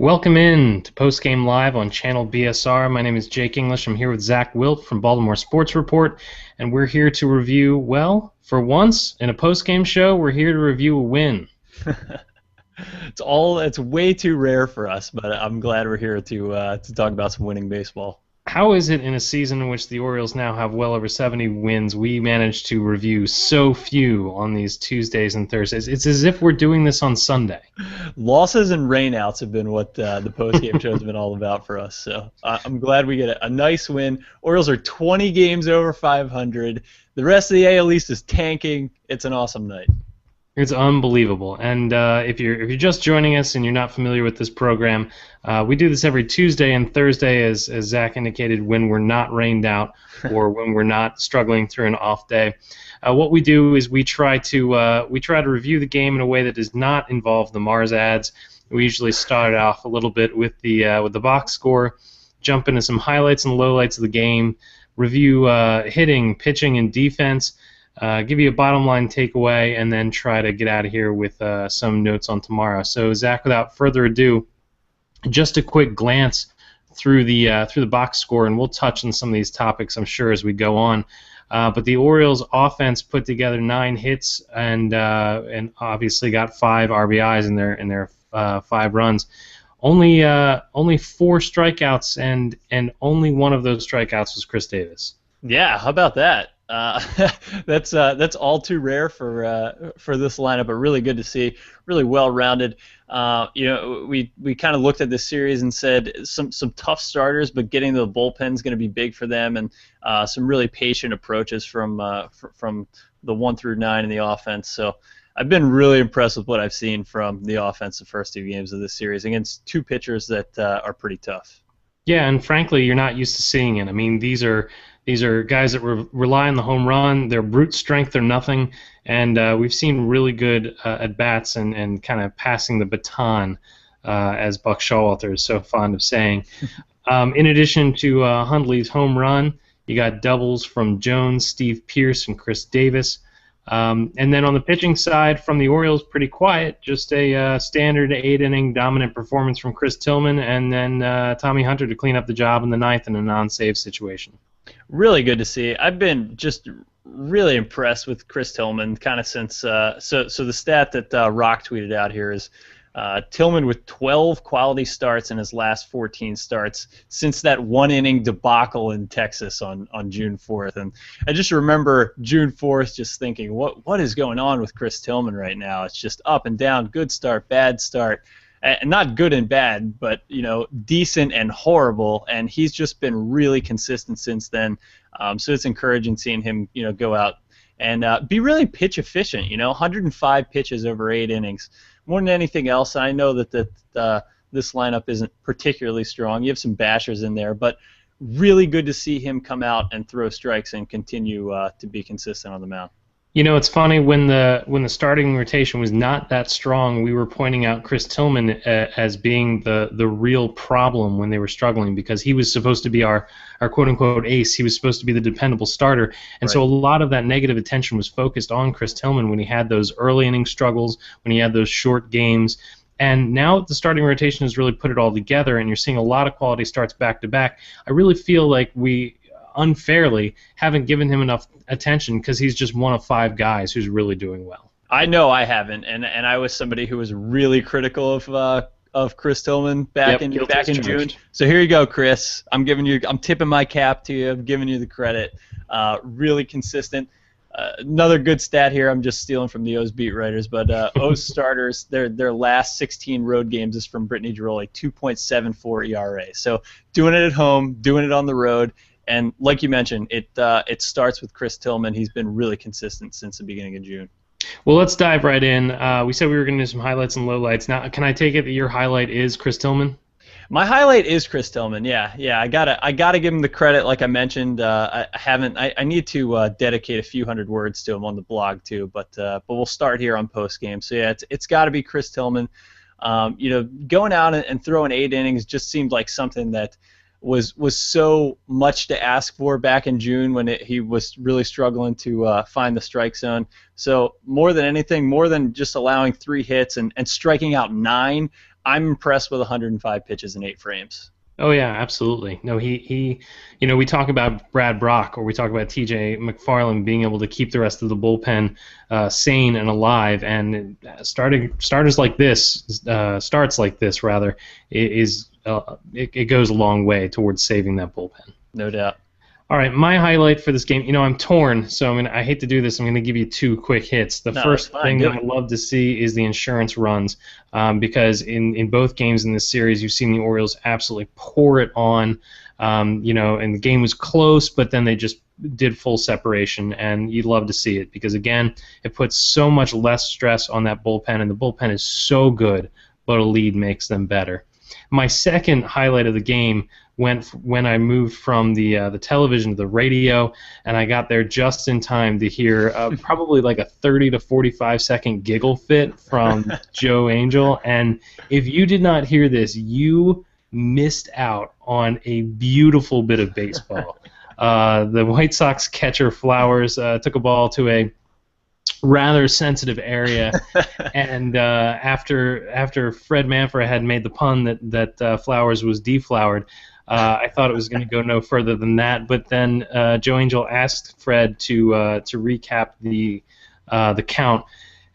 Welcome in to Post Game Live on Channel BSR. My name is Jake English. I'm here with Zach Wilt from Baltimore Sports Report, and we're here to review, well, for once in a post game show, we're here to review a win. It's way too rare for us, but I'm glad we're here to talk about some winning baseball. How is it in a season in which the Orioles now have well over 70 wins, we managed to review so few on these Tuesdays and Thursdays? It's as if we're doing this on Sunday. Losses and rainouts have been what the post-game show has been all about for us. So I'm glad we get a nice win. Orioles are 20 games over 500. The rest of the AL East is tanking. It's an awesome night. It's unbelievable. And if you're just joining us and you're not familiar with this program, we do this every Tuesday and Thursday, as Zach indicated, when we're not rained out or when we're not struggling through an off day. What we do is we try to review the game in a way that does not involve the Mars ads. We usually start off a little bit with the box score, jump into some highlights and lowlights of the game, review hitting, pitching, and defense. Give you a bottom line takeaway, and then try to get out of here with some notes on tomorrow. So, Zach, without further ado, just a quick glance through the box score, and we'll touch on some of these topics, I'm sure, as we go on. But the Orioles' offense put together 9 hits and obviously got 5 RBIs in their 5 runs. Only 4 strikeouts, and only one of those strikeouts was Chris Davis. Yeah, how about that? That's all too rare for this lineup, but really good to see. Really well-rounded. We kind of looked at this series and said some tough starters, but getting to the bullpen is going to be big for them, and some really patient approaches from the 1 through 9 in the offense. So I've been really impressed with what I've seen from the offense the first 2 games of this series against 2 pitchers that are pretty tough. Yeah, and frankly, you're not used to seeing it. I mean, these are guys that rely on the home run. They're brute strength or nothing, and we've seen really good at-bats and kind of passing the baton, as Buck Showalter is so fond of saying. In addition to Hundley's home run, you got doubles from Jones, Steve Pearce, and Chris Davis. And then on the pitching side, from the Orioles, pretty quiet. Just a standard 8-inning dominant performance from Chris Tillman, and then Tommy Hunter to clean up the job in the 9th in a non-save situation. Really good to see. I've been just really impressed with Chris Tillman kind of since so the stat that Rock tweeted out here is Tillman with 12 quality starts in his last 14 starts since that 1-inning debacle in Texas on June 4th. And I just remember June 4th just thinking, what is going on with Chris Tillman right now? It's just up and down, good start, bad start. And not good and bad, but decent and horrible, and he's just been really consistent since then. So it's encouraging seeing him, go out and be really pitch efficient. 105 pitches over 8 innings, more than anything else. I know that this lineup isn't particularly strong. You have some bashers in there, but really good to see him come out and throw strikes and continue to be consistent on the mound. It's funny, when the starting rotation was not that strong, we were pointing out Chris Tillman as being the real problem when they were struggling, because he was supposed to be our quote-unquote ace. He was supposed to be the dependable starter, and Right. so a lot of that negative attention was focused on Chris Tillman when he had those early inning struggles, when he had those short games. And now the starting rotation has really put it all together, and you're seeing a lot of quality starts back-to-back. I really feel like we unfairly haven't given him enough attention, because he's just one of 5 guys who's really doing well. I know I haven't, and I was somebody who was really critical of Chris Tillman back in June. So here you go, Chris. I'm tipping my cap to you. I'm giving you the credit. Really consistent. Another good stat here. I'm just stealing from the O's beat writers, but O's starters, their last 16 road games is from Brittany Giroli, 2.74 ERA. So doing it at home, doing it on the road. And like you mentioned, it starts with Chris Tillman. He's been really consistent since the beginning of June. Well, let's dive right in. We said we were going to do some highlights and lowlights. Now, can I take it that your highlight is Chris Tillman? My highlight is Chris Tillman. Yeah. I gotta give him the credit. Like I mentioned, I need to dedicate a few hundred words to him on the blog too. But we'll start here on post game. So yeah, it's got to be Chris Tillman. Going out and throwing 8 innings just seemed like something that was so much to ask for back in June when he was really struggling to find the strike zone. So more than anything, more than just allowing 3 hits and striking out 9, I'm impressed with 105 pitches in 8 frames. Oh yeah, absolutely. No, we talk about Brad Brock or we talk about T.J. McFarland being able to keep the rest of the bullpen sane and alive, and starts like this rather, it goes a long way towards saving that bullpen. No doubt. All right, my highlight for this game, I'm torn, so I hate to do this. I'm going to give you 2 quick hits. The first thing that I love to see is the insurance runs, because in both games in this series, you've seen the Orioles absolutely pour it on, and the game was close, but then they just did full separation, and you'd love to see it because, again, it puts so much less stress on that bullpen, and the bullpen is so good, but a lead makes them better. My second highlight of the game went when I moved from the television to the radio, and I got there just in time to hear probably like a 30 to 45 second giggle fit from Joe Angel. And if you did not hear this, you missed out on a beautiful bit of baseball. The White Sox catcher Flowers took a ball to a rather sensitive area, and after Fred Manfred had made the pun that Flowers was deflowered, I thought it was going to go no further than that. But then Joe Angel asked Fred to recap the count,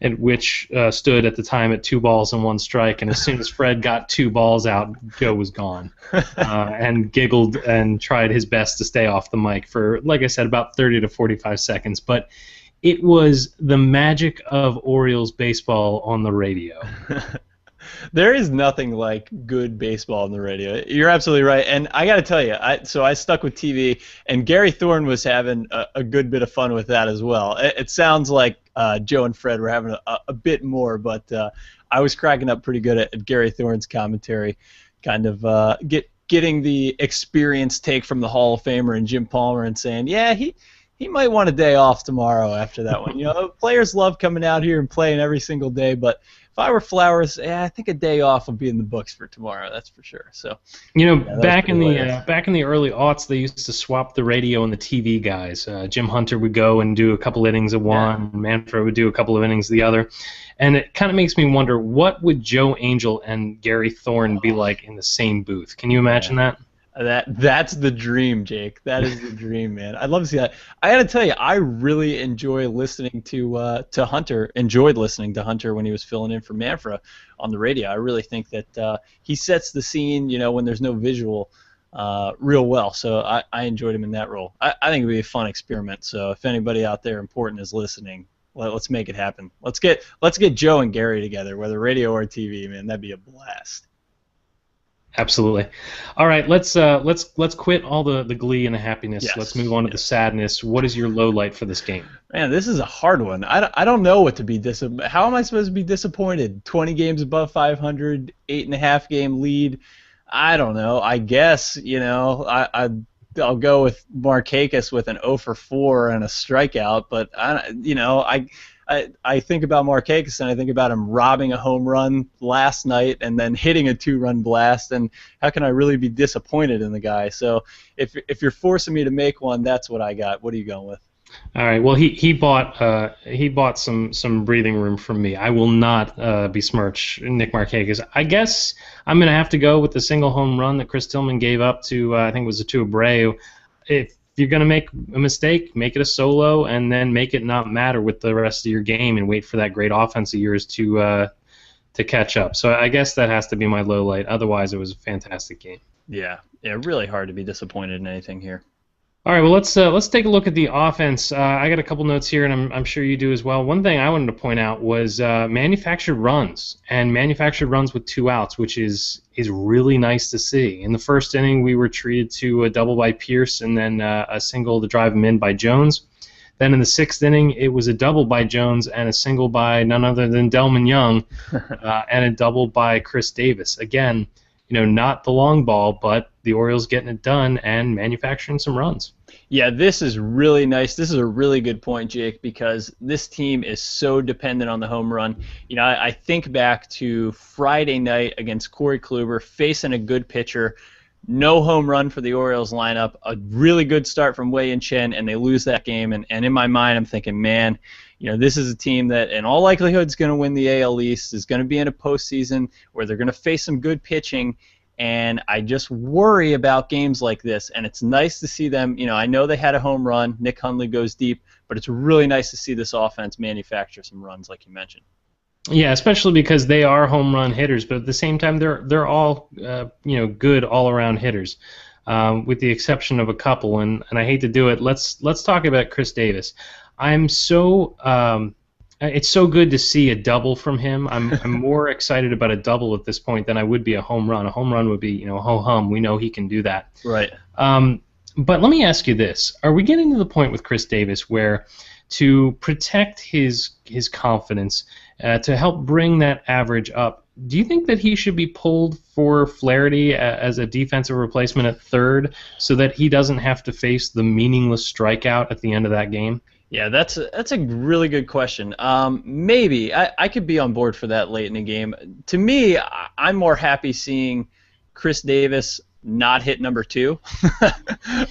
at which stood at the time at 2 balls and 1 strike. And as soon as Fred got 2 balls out, Joe was gone, and giggled and tried his best to stay off the mic for, like I said, about 30 to 45 seconds. But it was the magic of Orioles baseball on the radio. There is nothing like good baseball on the radio. You're absolutely right. And I got to tell you, I stuck with TV, and Gary Thorne was having a good bit of fun with that as well. It sounds like Joe and Fred were having a bit more, but I was cracking up pretty good at Gary Thorne's commentary, kind of getting the experienced take from the Hall of Famer and Jim Palmer and saying, yeah, he might want a day off tomorrow after that one. Players love coming out here and playing every single day, but if I were Flowers, I think a day off would be in the books for tomorrow. That's for sure. So, back in the early aughts, they used to swap the radio and the TV guys. Jim Hunter would go and do a couple innings of one, and Manfred would do a couple of innings of the other, and it kind of makes me wonder, what would Joe Angel and Gary Thorne be like in the same booth? Can you imagine that? That's the dream, Jake. That is the dream, man. I'd love to see that. I got to tell you, I really enjoy listening to Hunter. Enjoyed listening to Hunter when he was filling in for Manfred on the radio. I really think that he sets the scene, when there's no visual, real well. So I enjoyed him in that role. I think it would be a fun experiment. So if anybody out there important is listening, let's make it happen. Let's get Joe and Gary together, whether radio or TV, man. That'd be a blast. Absolutely. All right, let's quit all the glee and the happiness. Yes. Let's move on to the sadness. What is your low light for this game? Man, this is a hard one. I don't know what to be How am I supposed to be disappointed? 20 games above 500, 8.5 game lead. I don't know. I guess I'll go with Markakis with an 0 for 4 and a strikeout, but I think about Markakis and I think about him robbing a home run last night and then hitting a 2-run blast, and how can I really be disappointed in the guy? So if you're forcing me to make one, that's what I got. What are you going with? All right. Well, he bought some breathing room from me. I will not besmirch Nick Markakis. I guess I'm going to have to go with the single home run that Chris Tillman gave up to I think it was to Abreu. If you're going to make a mistake, make it a solo, and then make it not matter with the rest of your game, and wait for that great offense of yours to catch up. So I guess that has to be my low light. Otherwise, it was a fantastic game. Yeah, really hard to be disappointed in anything here. All right, well, let's take a look at the offense. I got a couple notes here, and I'm sure you do as well. One thing I wanted to point out was manufactured runs, and manufactured runs with 2 outs, which is really nice to see. In the first inning, we were treated to a double by Pierce and then a single to drive him in by Jones. Then in the 6th inning, it was a double by Jones and a single by none other than Delmon Young, and a double by Chris Davis. Again, not the long ball, but the Orioles getting it done and manufacturing some runs. Yeah, this is really nice. This is a really good point, Jake, because this team is so dependent on the home run. I think back to Friday night against Corey Kluber, facing a good pitcher, no home run for the Orioles lineup, a really good start from Wei and Chen, and they lose that game. And in my mind, I'm thinking, man, this is a team that in all likelihood is going to win the AL East, is going to be in a postseason where they're going to face some good pitching. And I just worry about games like this. And it's nice to see them, I know they had a home run. Nick Hundley goes deep, but it's really nice to see this offense manufacture some runs like you mentioned. Yeah, especially because they are home run hitters, but at the same time they're all good all around hitters, with the exception of a couple. And I hate to do it. Let's talk about Chris Davis. It's so good to see a double from him. I'm more excited about a double at this point than I would be a home run. A home run would be ho hum. We know he can do that. Right. But let me ask you this: are we getting to the point with Chris Davis where, to protect his confidence, to help bring that average up, do you think that he should be pulled for Flaherty as a defensive replacement at third so that he doesn't have to face the meaningless strikeout at the end of that game? Yeah, that's a really good question. Maybe. I could be on board for that late in the game. To me, I'm more happy seeing Chris Davis not hit number 2.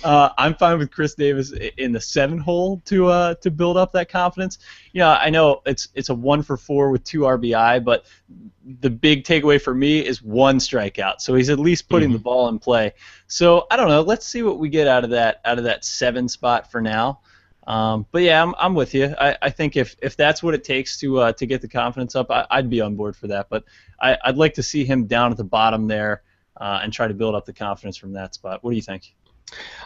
I'm fine with Chris Davis in the 7 hole to build up that confidence. I know it's a 1 for 4 with 2 RBI, but the big takeaway for me is 1 strikeout. So he's at least putting the ball in play. So I don't know. Let's see what we get out of that 7 spot for now. But yeah, I'm with you. I think if that's what it takes to get the confidence up, I'd be on board for that. But I'd like to see him down at the bottom there. And try to build up the confidence from that spot. What do you think?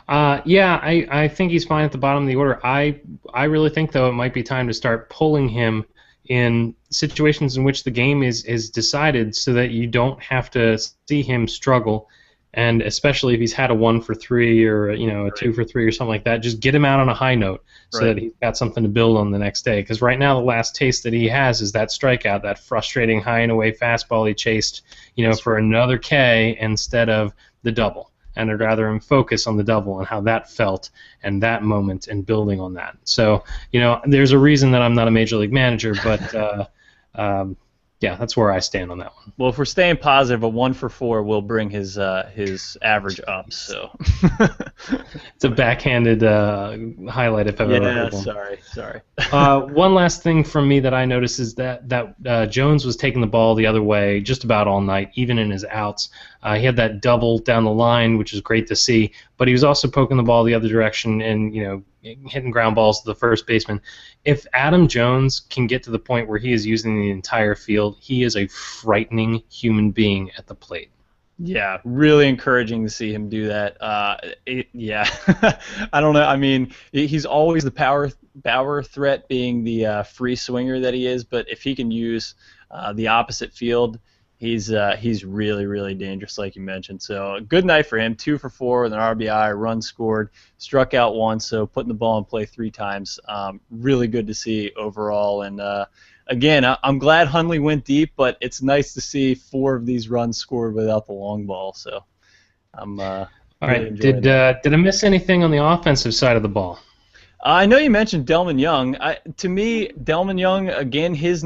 Yeah, I think he's fine at the bottom of the order. I really think, though, it might be time to start pulling him in situations in which the game is decided so that you don't have to see him struggle. And especially if he's had a 1 for 3 or a 2 for 3 or something like that, just get him out on a high note so that he's got something to build on the next day. Because right now the last taste that he has is that strikeout, that frustrating high and away fastball he chased, for another K instead of the double. And I'd rather him focus on the double and how that felt and that moment and building on that. So there's a reason that I'm not a major league manager, but. Yeah, that's where I stand on that one. Well, if we're staying positive, a 1 for 4 will bring his average up. So it's a backhanded highlight if I've ever heard one. Sorry. One last thing from me that I noticed is that Jones was taking the ball the other way just about all night, even in his outs. He had that double down the line, which is great to see, but he was also poking the ball the other direction and hitting ground balls to the first baseman. If Adam Jones can get to the point where he is using the entire field, he is a frightening human being at the plate. Yeah, really encouraging to see him do that. Yeah, I don't know. I mean, he's always the power threat, being the free swinger that he is. But if he can use the opposite field, he's really, really dangerous, like you mentioned. So a good night for him. 2 for 4 with an RBI, run scored, struck out once. So putting the ball in play 3 times. Really good to see overall. And again, I'm glad Hundley went deep, but it's nice to see 4 of these runs scored without the long ball. So I'm all right. Did I miss anything on the offensive side of the ball? I know you mentioned Delmon Young. To me, Delmon Young, again, his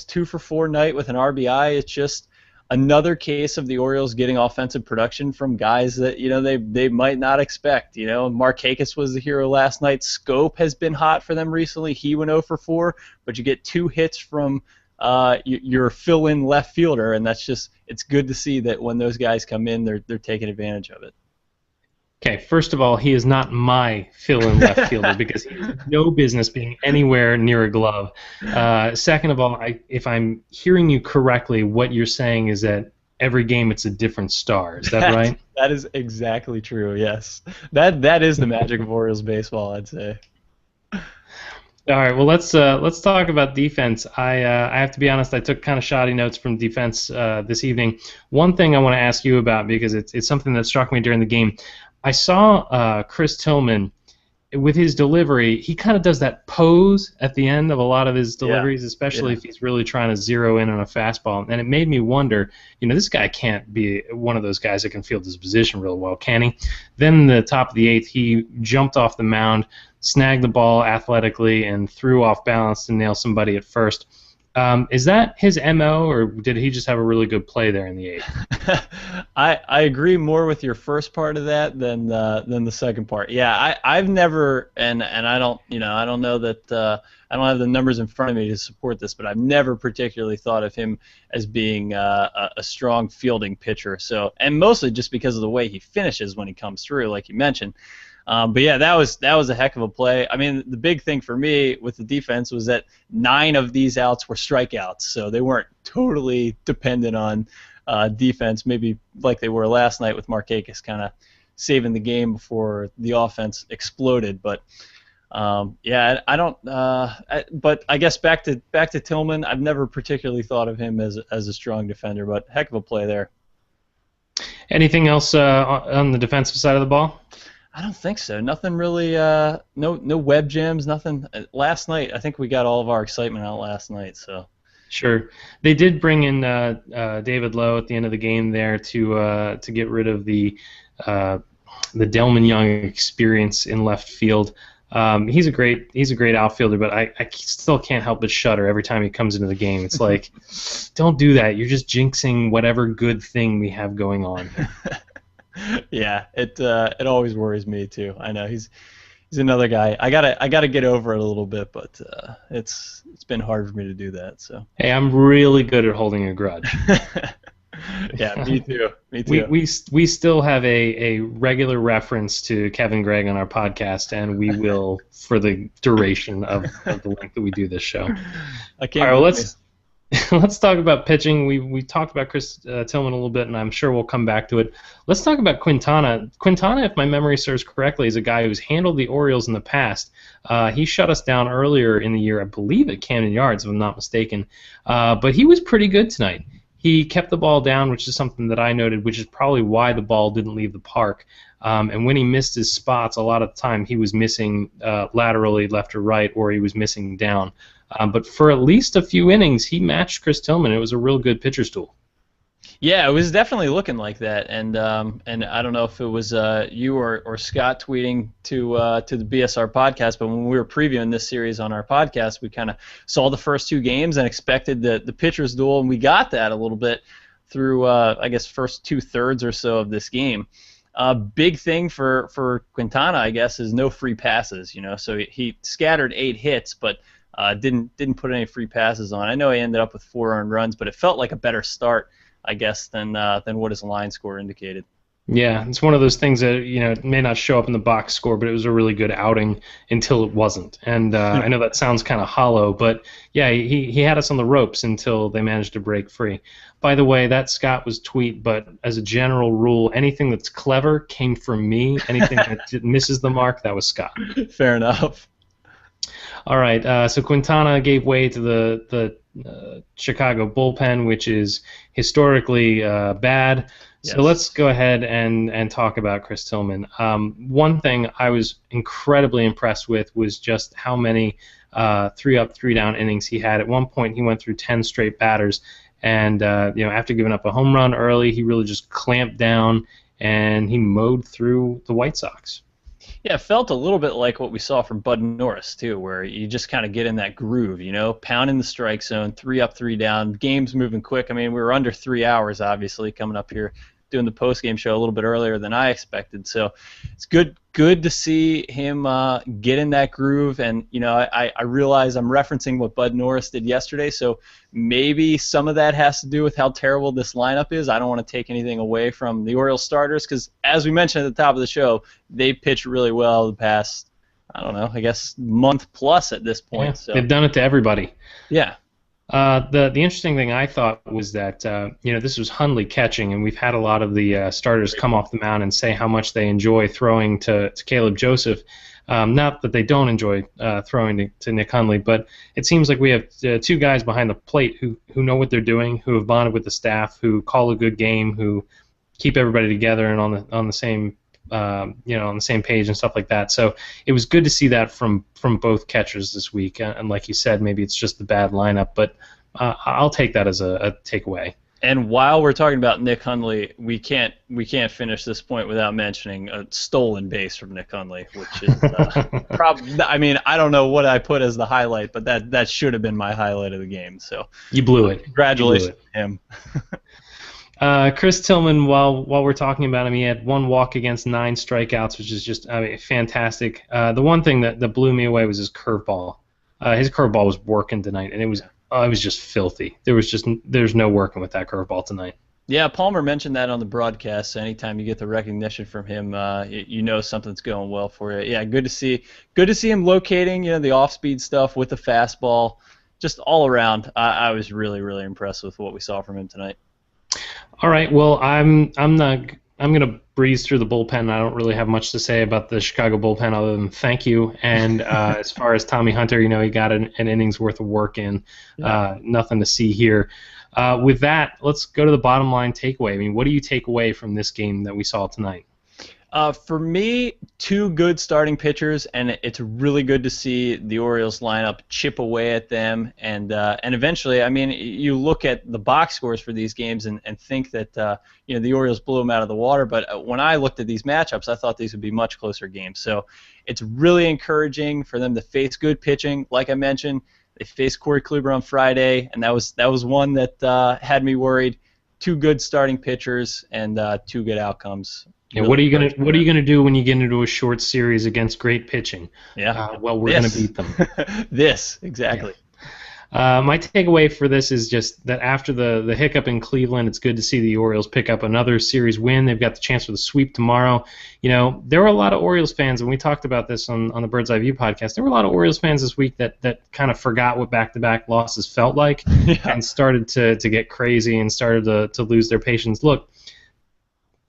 2 for 4 night with an RBI, it's just another case of the Orioles getting offensive production from guys that they might not expect. Markakis was the hero last night. Scope has been hot for them recently. He went 0 for 4, but you get 2 hits from your fill-in left fielder, and it's good to see that when those guys come in, they're taking advantage of it. Okay, first of all, he is not my fill-in left fielder because he has no business being anywhere near a glove. Second of all, if I'm hearing you correctly, what you're saying is that every game it's a different star. Is that right? That is exactly true, yes. That is the magic of Orioles baseball, I'd say. All right, well, let's talk about defense. I have to be honest, I took kind of shoddy notes from defense this evening. One thing I want to ask you about, because it's something that struck me during the game. I saw Chris Tillman with his delivery. He kind of does that pose at the end of a lot of his deliveries, especially if he's really trying to zero in on a fastball. And it made me wonder, this guy can't be one of those guys that can field his position real well, can he? Then in the top of the 8th, he jumped off the mound, snagged the ball athletically, and threw off balance to nail somebody at first. Is that his MO, or did he just have a really good play there in the eighth? I agree more with your first part of that than the second part. Yeah, I've never and I don't I don't know that I don't have the numbers in front of me to support this, but I've never particularly thought of him as being a strong fielding pitcher. So, and mostly just because of the way he finishes when he comes through, like you mentioned. But yeah, that was a heck of a play. I mean, the big thing for me with the defense was that 9 of these outs were strikeouts, so they weren't totally dependent on defense, maybe like they were last night with Markakis kind of saving the game before the offense exploded. But yeah, I don't. But I guess back to Tillman, I've never particularly thought of him as a strong defender, but heck of a play there. Anything else on the defensive side of the ball? I don't think so. Nothing really. No web gems. Nothing. Last night, I think we got all of our excitement out last night. So. Sure. They did bring in David Lowe at the end of the game there to get rid of the Delman Young experience in left field. He's a great outfielder, but I still can't help but shudder every time he comes into the game. It's like, don't do that. You're just jinxing whatever good thing we have going on. Yeah, it always worries me too. I know he's another guy. I gotta get over it a little bit, but it's been hard for me to do that. So. Hey, I'm really good at holding a grudge. Yeah, me too. Me too. We still have a regular reference to Kevin Gregg on our podcast, and we will for the duration of the length that we do this show. I can't. All right, let's talk about pitching. We talked about Chris Tillman a little bit, and I'm sure we'll come back to it. Let's talk about Quintana. Quintana, if my memory serves correctly, is a guy who's handled the Orioles in the past. He shut us down earlier in the year, I believe, at Camden Yards, if I'm not mistaken. But he was pretty good tonight. He kept the ball down, which is something that I noted, which is probably why the ball didn't leave the park. And when he missed his spots, a lot of the time he was missing laterally left or right, or he was missing down. But for at least a few innings, he matched Chris Tillman. It was a real good pitcher's duel. Yeah, it was definitely looking like that, and I don't know if it was you or Scott tweeting to the BSR podcast, but when we were previewing this series on our podcast, we kind of saw the first 2 games and expected the pitcher's duel, and we got that a little bit through I guess first 2/3 or so of this game. Big thing for Quintana, I guess, is no free passes. So he scattered 8 hits, but didn't put any free passes on. I know he ended up with 4 earned runs, but it felt like a better start, I guess, than what his line score indicated. Yeah, it's one of those things that it may not show up in the box score, but it was a really good outing until it wasn't. And I know that sounds kind of hollow, but yeah, he had us on the ropes until they managed to break free. By the way, that Scott was tweet, but as a general rule, anything that's clever came from me. Anything that misses the mark, that was Scott. Fair enough. All right, so Quintana gave way to the Chicago bullpen, which is historically bad. Yes. So let's go ahead and talk about Chris Tillman. One thing I was incredibly impressed with was just how many 3-up, 3-down innings he had. At one point, he went through 10 straight batters, and after giving up a home run early, he really just clamped down and he mowed through the White Sox. Yeah, it felt a little bit like what we saw from Bud Norris, too, where you just kind of get in that groove, pounding the strike zone, 3-up, 3-down, games moving quick. I mean, we were under 3 hours, obviously, coming up here doing the post-game show a little bit earlier than I expected. So it's good to see him get in that groove. And, I realize I'm referencing what Bud Norris did yesterday, so maybe some of that has to do with how terrible this lineup is. I don't want to take anything away from the Orioles starters because, as we mentioned at the top of the show, they pitched really well the past, I don't know, I guess month plus at this point. Yeah, so they've done it to everybody. Yeah. The interesting thing I thought was that this was Hundley catching, and we've had a lot of the starters come off the mound and say how much they enjoy throwing to Caleb Joseph. Not that they don't enjoy throwing to Nick Hundley, but it seems like we have 2 guys behind the plate who know what they're doing, who have bonded with the staff, who call a good game, who keep everybody together and on the same on the same page and stuff like that. So it was good to see that from both catchers this week. And like you said, maybe it's just the bad lineup, but I'll take that as a takeaway. And while we're talking about Nick Hundley, we can't finish this point without mentioning a stolen base from Nick Hundley, which is I mean, I don't know what I put as the highlight, but that should have been my highlight of the game. So you blew it. Congratulations to him. Chris Tillman, while we're talking about him, he had 1 walk against 9 strikeouts, which is just fantastic. The one thing that blew me away was his curveball. His curveball was working tonight, and it was just filthy. There's no working with that curveball tonight. Yeah, Palmer mentioned that on the broadcast. So anytime you get the recognition from him, you know something's going well for you. Yeah, good to see him locating the off-speed stuff with the fastball. Just all around, I was really, really impressed with what we saw from him tonight. All right, well, I'm gonna breeze through the bullpen. I don't really have much to say about the Chicago bullpen other than thank you. And as far as Tommy Hunter, he got an inning's worth of work in. Nothing to see here. With that, let's go to the bottom line takeaway. I mean, what do you take away from this game that we saw tonight? For me, 2 good starting pitchers, and it's really good to see the Orioles lineup chip away at them, and eventually, I mean, you look at the box scores for these games and think that the Orioles blew them out of the water, but when I looked at these matchups, I thought these would be much closer games. So it's really encouraging for them to face good pitching. Like I mentioned, they faced Corey Kluber on Friday, and that was one that had me worried. 2 good starting pitchers and 2 good outcomes. Yeah, what are you gonna do when you get into a short series against great pitching? Yeah. Well, we're gonna beat them. Exactly. Yeah. My takeaway for this is just that after the hiccup in Cleveland, it's good to see the Orioles pick up another series win. They've got the chance for the sweep tomorrow. There were a lot of Orioles fans, and we talked about this on the Bird's Eye View podcast. There were a lot of Orioles fans this week that kind of forgot what back-to-back losses felt like and started to get crazy and started to lose their patience. Look,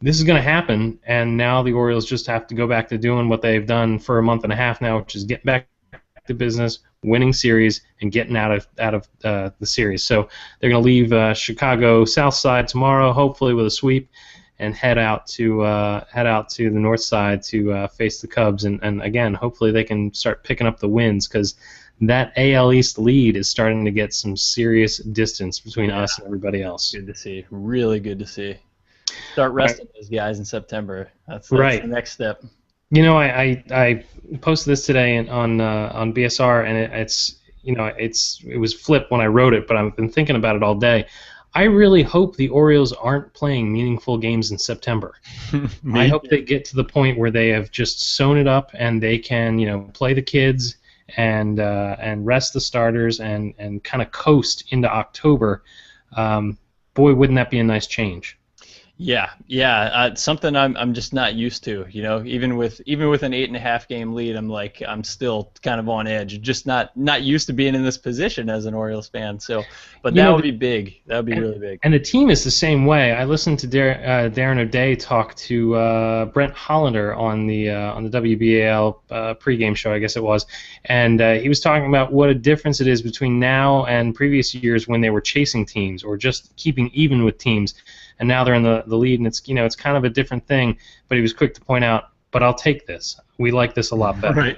this is going to happen, and now the Orioles just have to go back to doing what they've done for a month and a half now, which is get back to business, winning series, and getting out of the series. So they're going to leave Chicago South Side tomorrow, hopefully with a sweep, and head out to the North Side to face the Cubs. And again, hopefully they can start picking up the wins because that AL East lead is starting to get some serious distance between us and everybody else. Good to see. Really good to see. Start resting those guys in September. That's right. The next step. I posted this today on BSR, and it was flipped when I wrote it, but I've been thinking about it all day. I really hope the Orioles aren't playing meaningful games in September. I hope they get to the point where they have just sewn it up and they can play the kids and rest the starters and kind of coast into October. Boy, wouldn't that be a nice change? Yeah. Something I'm just not used to. Even with an 8.5 game lead, I'm still kind of on edge. Just not used to being in this position as an Orioles fan. So, but that would be big. That would be really big. And the team is the same way. I listened to Darren O'Day talk to Brent Hollander on the WBAL pregame show, I guess it was, and he was talking about what a difference it is between now and previous years when they were chasing teams or just keeping even with teams. And now they're in the lead, and it's kind of a different thing. But he was quick to point out, but I'll take this. We like this a lot better.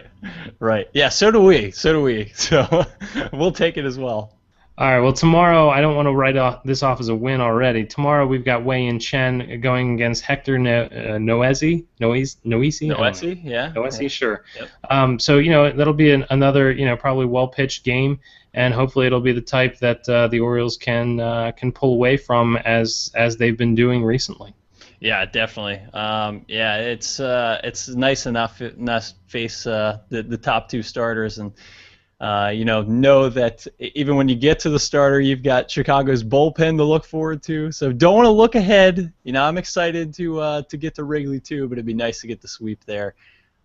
Right. Yeah, so do we. So we'll take it as well. All right, well, tomorrow, I don't want to write this off as a win already. Tomorrow we've got Wei-Yin Chen going against Hector Noesi, yeah. Noesi, sure. Yep. So, that'll be another, probably well-pitched game, and hopefully it'll be the type that the Orioles can pull away from as they've been doing recently. Yeah, definitely. It's nice enough to face the top 2 starters and know that even when you get to the starter, you've got Chicago's bullpen to look forward to. So don't want to look ahead. I'm excited to get to Wrigley too, but it'd be nice to get the sweep there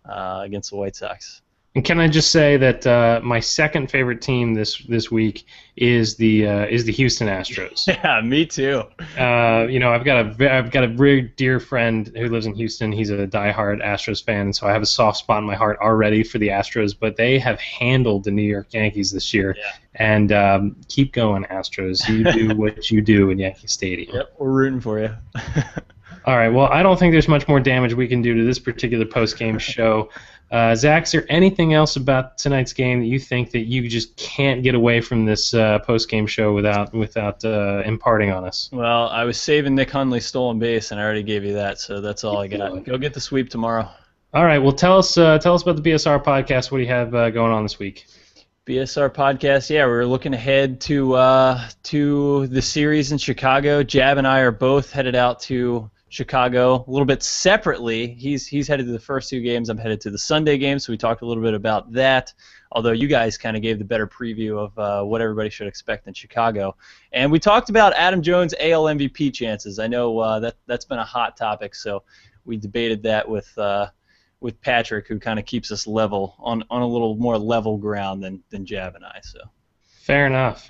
against the White Sox. And can I just say that my second favorite team this week is the Houston Astros. Yeah, me too. I've got a very dear friend who lives in Houston. He's a diehard Astros fan, and so I have a soft spot in my heart already for the Astros. But they have handled the New York Yankees this year, and keep going, Astros. You do what you do in Yankee Stadium. Yep, we're rooting for you. All right. Well, I don't think there's much more damage we can do to this particular post-game show. Zach, is there anything else about tonight's game that you think that you just can't get away from this post-game show without imparting on us? Well, I was saving Nick Hundley's stolen base, and I already gave you that, so that's all I got. Go get the sweep tomorrow. All right. Well, tell us about the BSR podcast. What do you have going on this week? BSR podcast, yeah, we're looking ahead to the series in Chicago. Jab and I are both headed out to Chicago a little bit separately. He's headed to the first 2 games. I'm headed to the Sunday game, so we talked a little bit about that, although you guys kind of gave the better preview of what everybody should expect in Chicago. And we talked about Adam Jones' AL MVP chances. I know that's been a hot topic, so we debated that with Patrick, who kind of keeps us level on a little more level ground than Jab and I. So. Fair enough.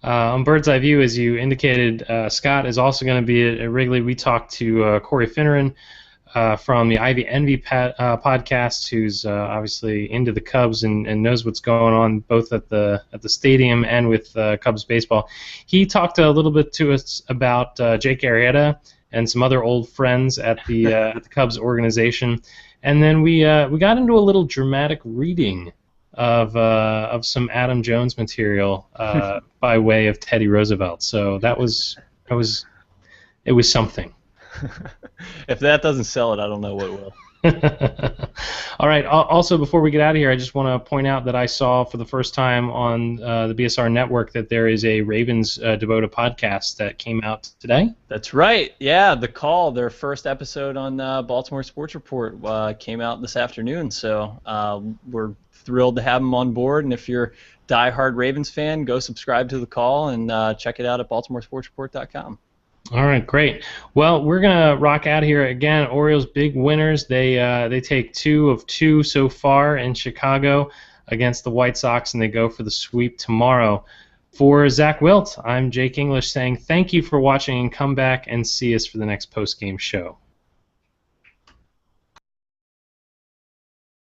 On Bird's Eye View, as you indicated, Scott is also going to be at Wrigley. We talked to Corey Finneran from the Ivy Envy podcast, who's obviously into the Cubs and knows what's going on both at the stadium and with Cubs baseball. He talked a little bit to us about Jake Arrieta and some other old friends at the Cubs organization, and then we got into a little dramatic reading of some Adam Jones material by way of Teddy Roosevelt. So it was something. If that doesn't sell it, I don't know what will. All right. Also, before we get out of here, I just want to point out that I saw for the first time on the BSR network that there is a Ravens Devoted podcast that came out today. That's right. Yeah, The Call, their first episode on Baltimore Sports Report, came out this afternoon. So we're thrilled to have them on board. And if you're a diehard Ravens fan, go subscribe to The Call and check it out at BaltimoreSportsReport.com. All right, great. Well, we're gonna rock out here again. Orioles big winners. They take 2 of 2 so far in Chicago against the White Sox, and they go for the sweep tomorrow. For Zach Wilt, I'm Jake English saying thank you for watching, and come back and see us for the next post-game show.